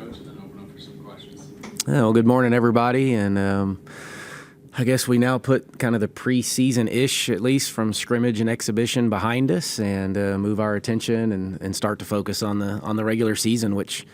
Coach, and then open up for some questions. Well, good morning, everybody, and I guess we now put kind of the preseason-ish, at least from scrimmage and exhibition, behind us, and move our attention and start to focus on the regular season, which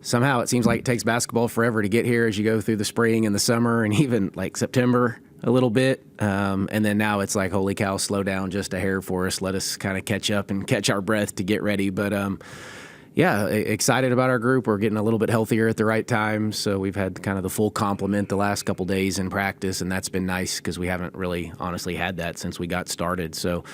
somehow it seems like it takes basketball forever to get here as you go through the spring and the summer and even like September a little bit. And then now it's like, holy cow, slow down just a hair for us. Let us kind of catch up and catch our breath to get ready. But yeah, excited about our group. We're getting a little bit healthier at the right time. So we've had kind of the full complement the last couple days in practice, and that's been nice because we haven't really honestly had that since we got started. So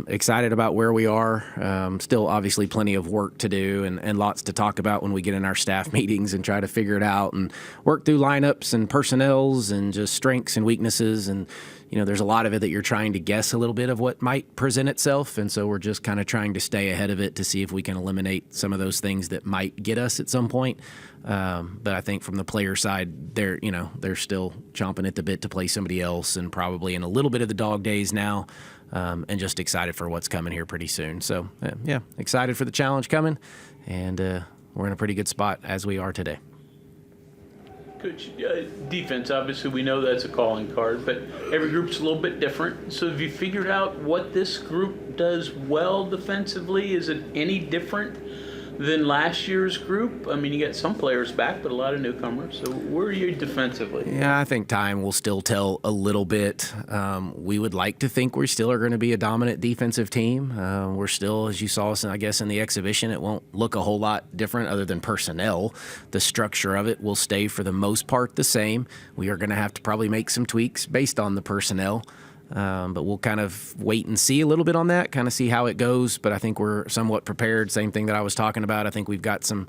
excited about where we are. Still obviously plenty of work to do and lots to talk about when we get in our staff meetings and try to figure it out and work through lineups and personnels and just strengths and weaknesses. And there's a lot of it that you're trying to guess a little bit of what might present itself. And so we're just kind of trying to stay ahead of it to see if we can eliminate some of those things that might get us at some point. But I think from the player side, they're still chomping at the bit to play somebody else and probably in a little bit of the dog days now, and just excited for what's coming here pretty soon. So, yeah, excited for the challenge coming, and we're in a pretty good spot as we are today. Coach, defense, obviously we know that's a calling card, but every group's a little bit different. So have you figured out what this group does well defensively? Is it any different than last year's group? I mean, you got some players back, but a lot of newcomers. So where are you defensively? Yeah, I think time will still tell a little bit. We would like to think we still are going to be a dominant defensive team. We're still, as you saw us, I guess, in the exhibition, it won't look a whole lot different other than personnel. The structure of it will stay for the most part the same. We are going to have to probably make some tweaks based on the personnel. But we'll kind of wait and see a little bit on that, kind of see how it goes. But I think we're somewhat prepared. Same thing that I was talking about. I think we've got some,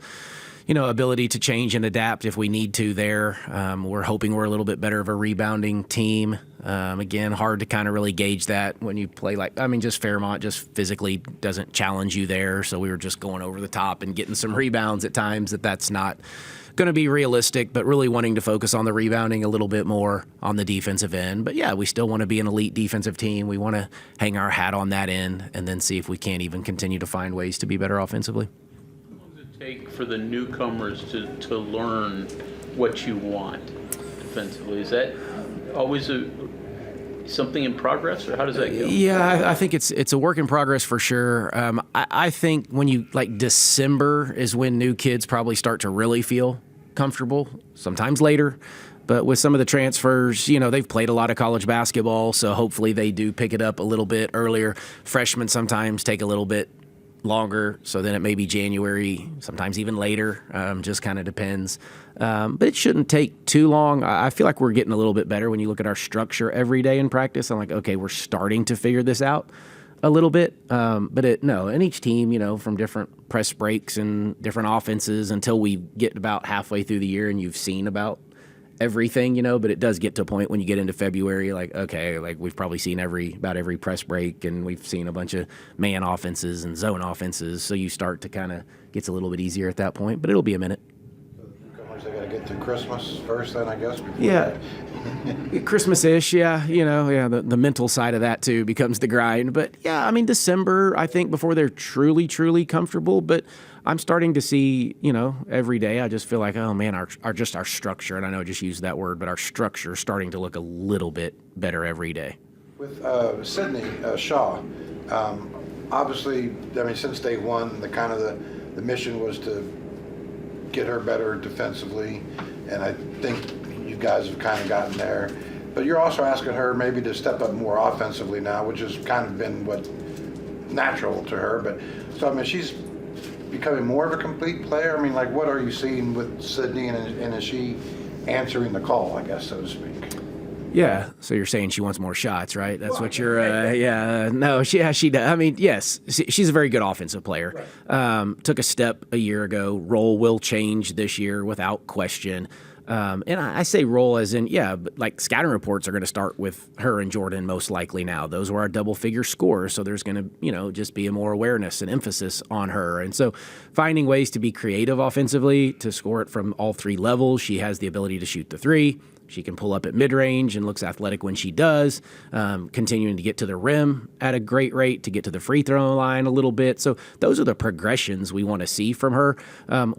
ability to change and adapt if we need to there. We're hoping we're a little bit better of a rebounding team. Again, hard to kind of really gauge that when you play just Fairmont just physically doesn't challenge you there. So we were just going over the top and getting some rebounds at times that's not going to be realistic, but really wanting to focus on the rebounding a little bit more on the defensive end. But yeah, we still want to be an elite defensive team. We want to hang our hat on that end and then see if we can't even continue to find ways to be better offensively. What does it take for the newcomers to learn what you want defensively? Is that always something in progress, or how does that go? Yeah, I think it's a work in progress for sure. I think when you December is when new kids probably start to really feel comfortable, sometimes later. But with some of the transfers, they've played a lot of college basketball, so hopefully they do pick it up a little bit earlier. Freshmen sometimes take a little bit longer, so then it may be January, sometimes even later, just kind of depends. But it shouldn't take too long. I feel like we're getting a little bit better when you look at our structure every day in practice. I'm like, okay, we're starting to figure this out a little bit. And each team, from different press breaks and different offenses until we get about halfway through the year and you've seen about everything, but it does get to a point when you get into February, we've probably seen about every press break, and we've seen a bunch of man offenses and zone offenses. So you start to kind of gets a little bit easier at that point, but it'll be a minute. They got to get through Christmas first, then I guess. Yeah, Christmas-ish. Yeah, the mental side of that too becomes the grind. But yeah, December, I think, before they're truly, truly comfortable. But I'm starting to see, every day. I just feel like, oh man, our structure, and I know I just used that word, but our structure is starting to look a little bit better every day. With Sydney Shaw, obviously, since day one, the mission was to get her better defensively, and I think you guys have kind of gotten there. But you're also asking her maybe to step up more offensively now, which has kind of been what natural to her. But so she's becoming more of a complete player. What are you seeing with Sydney, and is she answering the call, I guess, so to speak? Yeah, so you're saying she wants more shots, right? That's what you're, no, she does. Yes, she's a very good offensive player. Right. Took a step a year ago. Role will change this year without question. And I say role as in, but scouting reports are going to start with her and Jordan most likely now. Those were our double-figure scores, so there's going to, just be a more awareness and emphasis on her. And so finding ways to be creative offensively, to score it from all three levels. She has the ability to shoot the three. She can pull up at mid-range and looks athletic when she does, continuing to get to the rim at a great rate, to get to the free throw line a little bit. So those are the progressions we want to see from her.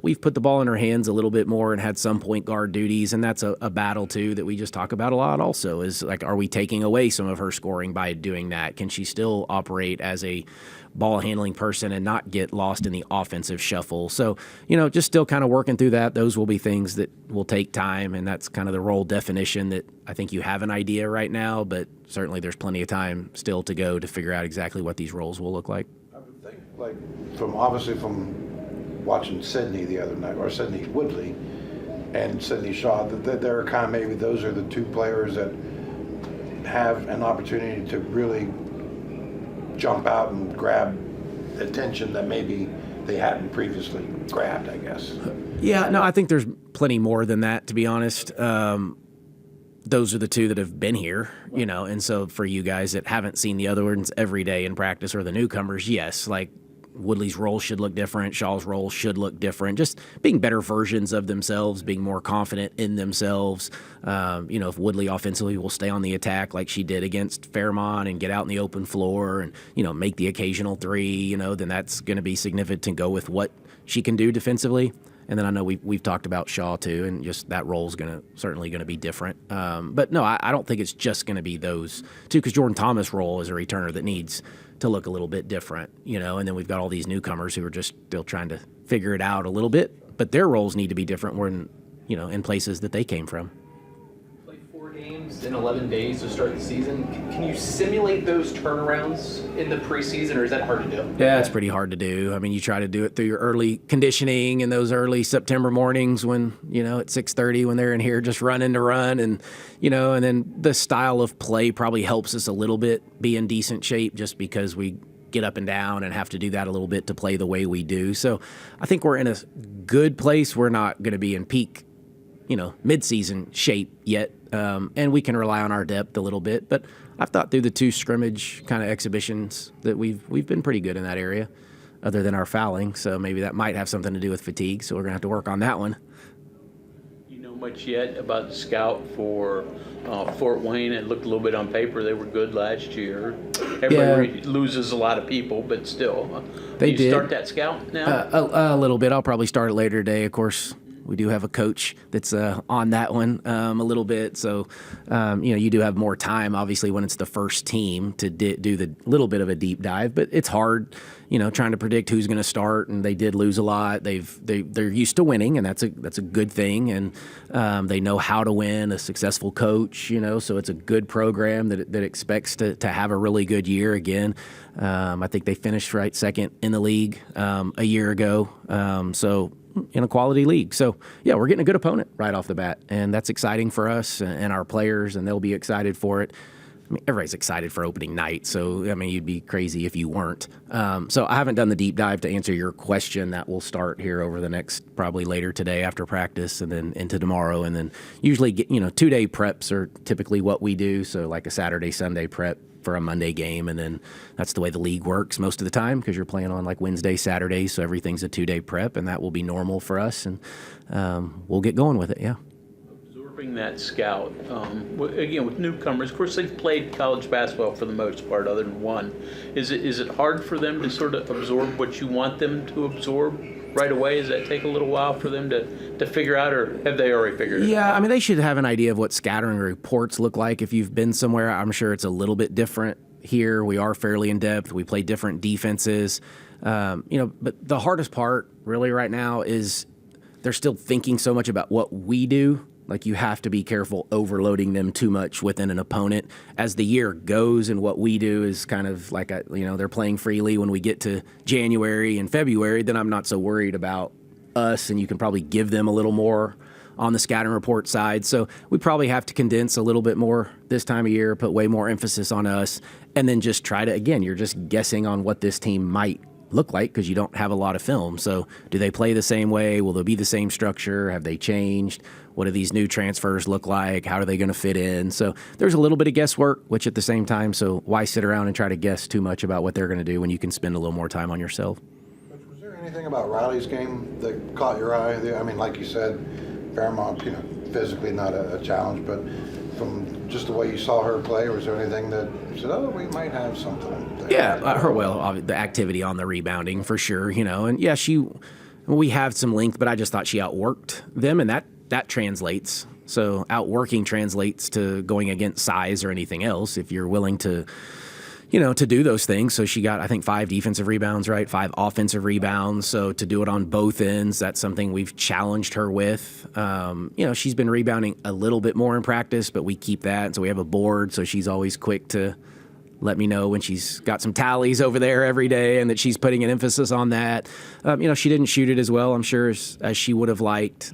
We've put the ball in her hands a little bit more and had some point guard duties, and that's a battle, too, that we just talk about a lot also, is like, are we taking away some of her scoring by doing that? Can she still operate as a ball handling person and not get lost in the offensive shuffle? So, just still kind of working through that. Those will be things that will take time, and that's kind of the role definition that I think you have an idea right now, but certainly there's plenty of time still to go to figure out exactly what these roles will look like. I would think, like, from watching Sydney the other night, or Sydney Woodley and Sydney Shaw, that they're kind of, maybe those are the two players that have an opportunity to really jump out and grab attention that maybe they hadn't previously grabbed, I guess. Yeah, no, I think there's plenty more than that, to be honest. Those are the two that have been here, and so for you guys that haven't seen the other ones every day in practice, or the newcomers, yes, like Woodley's role should look different, Shaw's role should look different, just being better versions of themselves, being more confident in themselves. If Woodley offensively will stay on the attack like she did against Fairmont and get out in the open floor and, make the occasional three, then that's going to be significant to go with what she can do defensively. And then I know we've talked about Shaw too, and just that role's certainly going to be different. But no, I don't think it's just going to be those two, because Jordan Thomas' role is a returner that needs to look a little bit different, and then we've got all these newcomers who are just still trying to figure it out a little bit, but their roles need to be different when, in places that they came from. Play 4 games in 11 days to start the season. Can you simulate those turnarounds in the preseason, or is that hard to do? Yeah, it's pretty hard to do. I mean, you try to do it through your early conditioning and those early September mornings when, at 6:30 when they're in here just running to run, and, and then the style of play probably helps us a little bit be in decent shape just because we get up and down and have to do that a little bit to play the way we do. So I think we're in a good place. We're not going to be in peak, mid-season shape yet, and we can rely on our depth a little bit. But I've thought through the 2 scrimmage kind of exhibitions that we've been pretty good in that area, other than our fouling. So maybe that might have something to do with fatigue. So we're gonna have to work on that one. You know much yet about the scout for Fort Wayne? It looked a little bit on paper they were good last year. Everybody loses a lot of people, but still. They did. Start that scout now? A little bit. I'll probably start it later today, of course. We do have a coach that's on that one a little bit. So, you do have more time, obviously, when it's the first team to do the little bit of a deep dive. But it's hard, trying to predict who's going to start. And they did lose a lot. They're used to winning, and that's a good thing. And they know how to win. A successful coach, so it's a good program that expects to have a really good year again. I think they finished second in the league a year ago. So in a quality league. So, yeah, we're getting a good opponent right off the bat, and that's exciting for us and our players, and they'll be excited for it. I mean, everybody's excited for opening night, so, I mean, you'd be crazy if you weren't. So I haven't done the deep dive to answer your question. That will start here over the next, probably later today after practice, and then into tomorrow, and then usually, 2-day preps are typically what we do, so like a Saturday, Sunday prep for a Monday game, and then that's the way the league works most of the time because you're playing on like Wednesday, Saturday, so everything's a 2-day prep, and that will be normal for us, and we'll get going with it, yeah. Absorbing that scout, again, with newcomers, of course, they've played college basketball for the most part, other than one. Is it hard for them to sort of absorb what you want them to absorb right away? Does that take a little while for them to figure out, or have they already figured it out? Yeah, I mean, they should have an idea of what scattering reports look like. If you've been somewhere, I'm sure it's a little bit different here. We are fairly in depth. We play different defenses. But the hardest part really right now is they're still thinking so much about what we do. Like, you have to be careful overloading them too much within an opponent. As the year goes, and what we do is kind of like, they're playing freely. When we get to January and February, then I'm not so worried about us, and you can probably give them a little more on the scattering report side. So we probably have to condense a little bit more this time of year, put way more emphasis on us, and then just try to, again, you're just guessing on what this team might look like because you don't have a lot of film. So do they play the same way? Will there be the same structure? Have they changed? What do these new transfers look like? How are they going to fit in? So there's a little bit of guesswork, which at the same time, so why sit around and try to guess too much about what they're going to do when you can spend a little more time on yourself? Was there anything about Riley's game that caught your eye? I mean, like you said, Fairmont, physically not a challenge, but from just the way you saw her play, was there anything that you said, oh, we might have something there? Yeah, the activity on the rebounding for sure, and yeah, we have some length, but I just thought she outworked them, and that translates. So outworking translates to going against size or anything else if you're willing to, to do those things. So she got, I think, 5 defensive rebounds, right? 5 offensive rebounds. So to do it on both ends, that's something we've challenged her with. She's been rebounding a little bit more in practice, but we keep that. And so we have a board, so she's always quick to let me know when she's got some tallies over there every day and that she's putting an emphasis on that. She didn't shoot it as well, I'm sure, as she would have liked.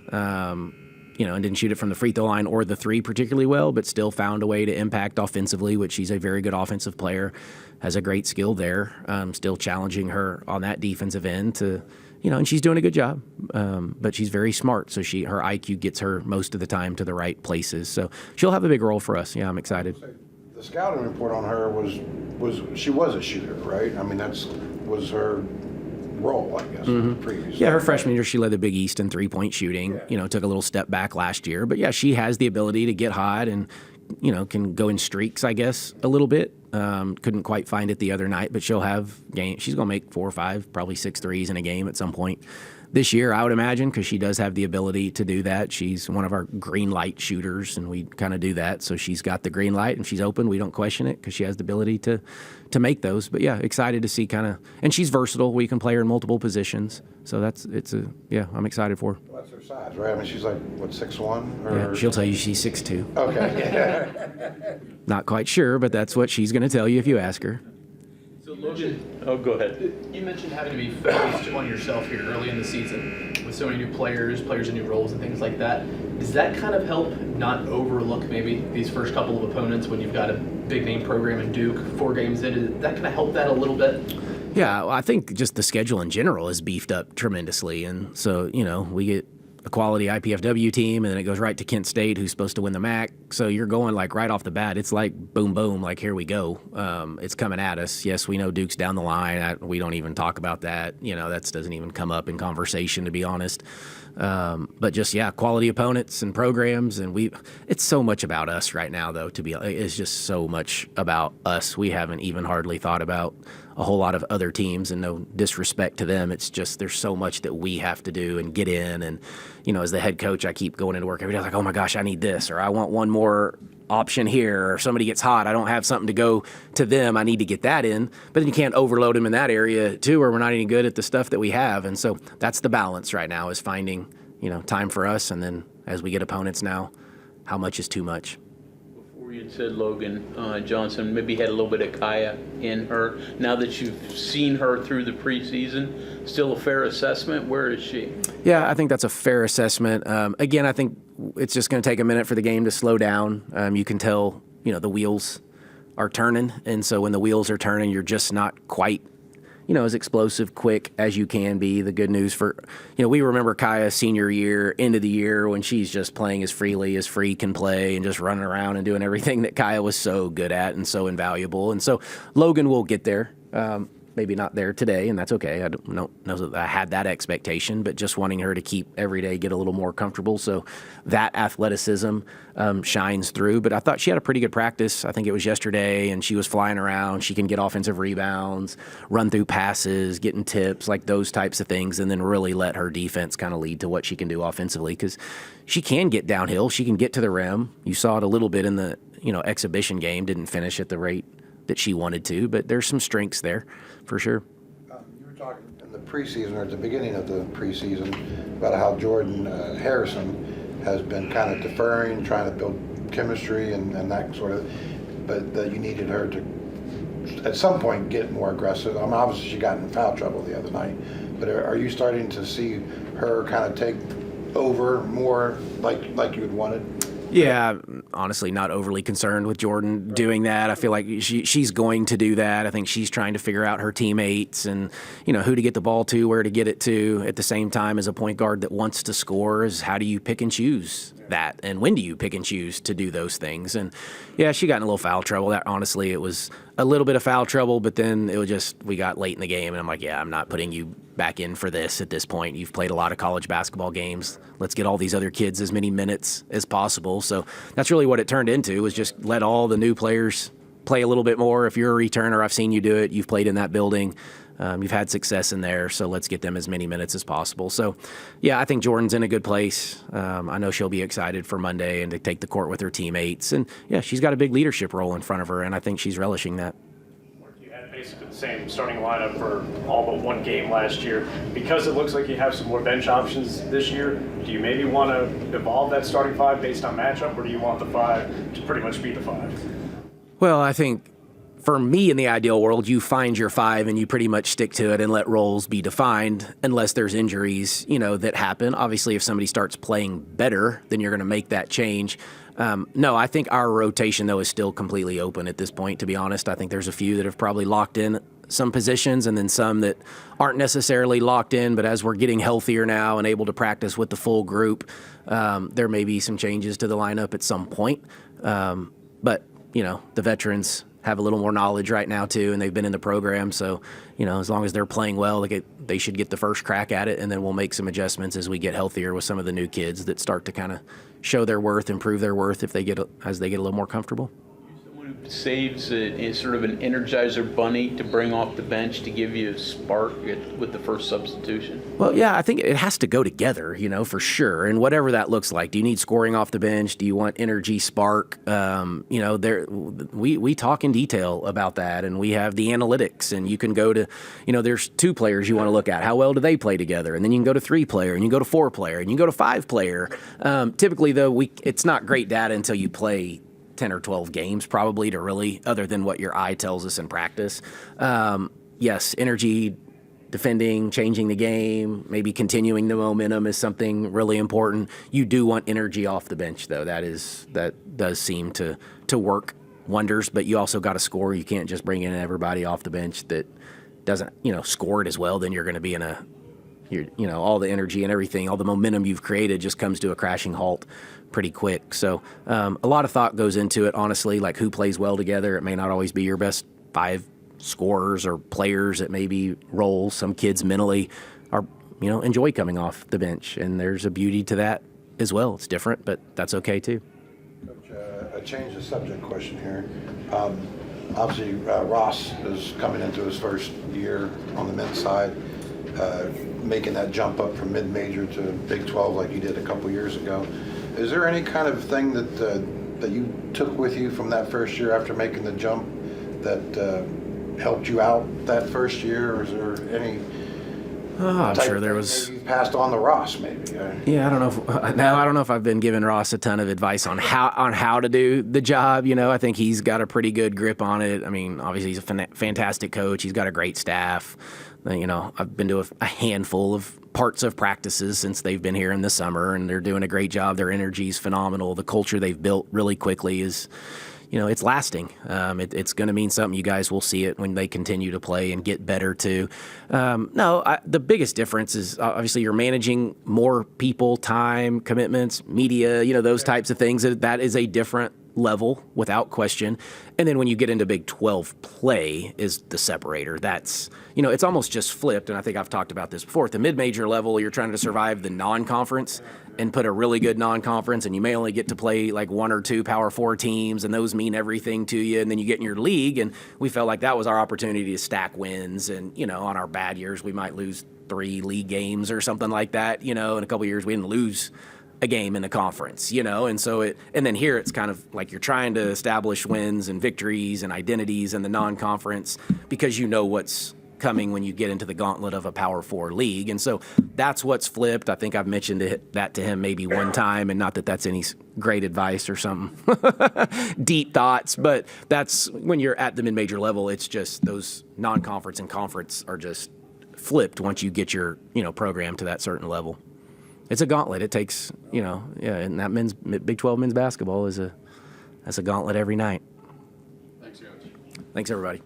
And didn't shoot it from the free throw line or the 3 particularly well, but still found a way to impact offensively, which she's a very good offensive player, has a great skill there. Still challenging her on that defensive end to, and she's doing a good job. But she's very smart, so her IQ gets her most of the time to the right places. So she'll have a big role for us. Yeah, I'm excited. The scouting report on her was she was a shooter, right? I mean, was her role, I guess, previously. Yeah, her freshman year, she led the Big East in three-point shooting. Yeah. Took a little step back last year. But, yeah, she has the ability to get hot and, can go in streaks, I guess, a little bit. Couldn't quite find it the other night, but she'll have game. She's going to make 4 or 5, probably 6 threes in a game at some point this year, I would imagine, because she does have the ability to do that. She's one of our green light shooters, and we kind of do that. So she's got the green light, and she's open. We don't question it because she has the ability to make those. But, yeah, excited to see and she's versatile. We can play her in multiple positions. So I'm excited for her. Well, that's her size, right? I mean, she's like, 6'1"? Yeah, she'll tell you she's 6'2". Okay. Not quite sure, but that's what she's going to tell you if you ask her. So Logan, Go ahead. you mentioned having to be focused on yourself here early in the season with so many new players in new roles and things like that. Does that kind of help not overlook maybe these first couple of opponents when you've got a big name program in Duke 4 games in? Does that kind of help that a little bit? Yeah, well, I think just the schedule in general is beefed up tremendously. And so, we get a quality IPFW team, and then it goes right to Kent State, who's supposed to win the MAC. So you're going right off the bat. It's like boom, boom, here we go. It's coming at us. Yes, we know Duke's down the line. We don't even talk about that. That doesn't even come up in conversation, to be honest. But just, quality opponents and programs. And it's so much about us right now, though, it's just so much about us. We haven't even hardly thought about a whole lot of other teams, and no disrespect to them. It's just there's so much that we have to do and get in. And, as the head coach, I keep going into work every day like, oh, my gosh, I need this, or I want one more option here, or somebody gets hot. I don't have something to go to them. I need to get that in. But then you can't overload them in that area, too, or we're not any good at the stuff that we have. And so that's the balance right now, is finding, time for us. And then as we get opponents now, how much is too much? Before you said Logan Johnson maybe had a little bit of Kaya in her. Now that you've seen her through the preseason, still a fair assessment? Where is she? Yeah, I think that's a fair assessment. Again, I think it's just going to take a minute for the game to slow down. You can tell, the wheels are turning. And so when the wheels are turning, you're just not quite, as explosive, quick as you can be. The good news for, we remember Kaya's senior year, end of the year, when she's just playing as freely as free can play and just running around and doing everything that Kaya was so good at and so invaluable. And so Logan will get there. Maybe not there today, and that's okay. I don't know that I had that expectation, but just wanting her to keep every day, get a little more comfortable. So that athleticism shines through. But I thought she had a pretty good practice. I think it was yesterday, and she was flying around. She can get offensive rebounds, run through passes, getting tips, like those types of things, and then really let her defense kind of lead to what she can do offensively, because she can get downhill. She can get to the rim. You saw it a little bit in the exhibition game. Didn't finish at the rate that she wanted to, but there's some strengths there for sure. You were talking in the preseason, or at the beginning of the preseason, about how Jordan Harrison has been kind of deferring, trying to build chemistry and that sort of, but that you needed her to, at some point, get more aggressive. I mean, obviously she got in foul trouble the other night, but are you starting to see her kind of take over more like you had wanted? Yeah, honestly, not overly concerned with Jordan doing that. I feel like she's going to do that. I think she's trying to figure out her teammates and, who to get the ball to, where to get it to. At the same time, as a point guard that wants to score, is how do you pick and choose that? And when do you pick and choose to do those things? And, yeah, she got in a little foul trouble. That, honestly, it was a little bit of foul trouble, but then we got late in the game, and I'm like, yeah, I'm not putting you back in for this at this point. You've played a lot of college basketball games. Let's get all these other kids as many minutes as possible. So that's really what it turned into, was just let all the new players play a little bit more. If you're a returner, I've seen you do it. You've played in that building. You've had success in there, so let's get them as many minutes as possible. So, yeah, I think Jordan's in a good place. I know she'll be excited for Monday and to take the court with her teammates. And, yeah, she's got a big leadership role in front of her, and I think she's relishing that. You had basically the same starting lineup for all but one game last year. Because it looks like you have some more bench options this year, do you maybe want to evolve that starting five based on matchup, or do you want the five to pretty much be the five? Well, I think for me, in the ideal world, you find your five and you pretty much stick to it and let roles be defined unless there's injuries, that happen. Obviously, if somebody starts playing better, then you're going to make that change. No, I think our rotation, though, is still completely open at this point, to be honest. I think there's a few that have probably locked in some positions and then some that aren't necessarily locked in. But as we're getting healthier now and able to practice with the full group, there may be some changes to the lineup at some point. But, the veterans have a little more knowledge right now too, and they've been in the program. So, as long as they're playing well, they should get the first crack at it, and then we'll make some adjustments as we get healthier with some of the new kids that start to kind of show their worth and prove their worth as they get a little more comfortable. Someone who saves a sort of an Energizer bunny to bring off the bench to give you a spark with the first substitution. Well, yeah, I think it has to go together, for sure. And whatever that looks like. Do you need scoring off the bench? Do you want energy, spark? We talk in detail about that, and we have the analytics. And you can go to, there's 2 players you want to look at. How well do they play together? And then you can go to 3 player, and you can go to 4 player, and you can go to 5 player. Typically, though, it's not great data until you play 10 or 12 games, probably, to really, other than what your eye tells us in practice. Yes, energy, defending, changing the game, maybe continuing the momentum is something really important. You do want energy off the bench, though. That does seem to work wonders, but you also got to score. You can't just bring in everybody off the bench that doesn't, score it as well. Then you're going to be in all the energy and everything, all the momentum you've created just comes to a crashing halt pretty quick. So a lot of thought goes into it, honestly, like who plays well together. It may not always be your best 5 scorers or players. It may be roles. Some kids mentally are, enjoy coming off the bench, and there's a beauty to that as well. It's different, but that's okay too. Coach, a change of subject question here. Obviously, Ross is coming into his first year on the men's side, making that jump up from mid-major to Big 12 like you did a couple years ago. Is there any kind of thing that you took with you from that first year after making the jump that helped you out that first year, or is there any? I'm sure there was. Maybe you passed on to Ross, maybe. Yeah, I don't know if I've been giving Ross a ton of advice on how to do the job. I think he's got a pretty good grip on it. I mean, obviously he's a fantastic coach. He's got a great staff. I've been to a handful of parts of practices since they've been here in the summer, and they're doing a great job. Their energy is phenomenal. The culture they've built really quickly is, it's lasting. It's going to mean something. You guys will see it when they continue to play and get better too. The biggest difference is obviously you're managing more people, time, commitments, media, those types of things. That is a different level without question. And then when you get into Big 12 play is the separator. That's, it's almost just flipped. And I think I've talked about this before. At the mid-major level, you're trying to survive the non-conference and put a really good non-conference, and you may only get to play like 1 or 2 Power 4 teams, and those mean everything to you. And then you get in your league, and we felt like that was our opportunity to stack wins. And, on our bad years, we might lose 3 league games or something like that. In a couple of years, we didn't lose a game in the conference, and then here it's kind of like you're trying to establish wins and victories and identities in the non-conference because what's coming when you get into the gauntlet of a Power 4 league. And so that's what's flipped. I think I've mentioned that to him maybe one time, and not that that's any great advice or something, deep thoughts, but that's when you're at the mid-major level, it's just those non-conference and conference are just flipped once you get your, program to that certain level. It's a gauntlet. It takes, and that Big 12 men's basketball that's a gauntlet every night. Thanks, Coach. Thanks, everybody.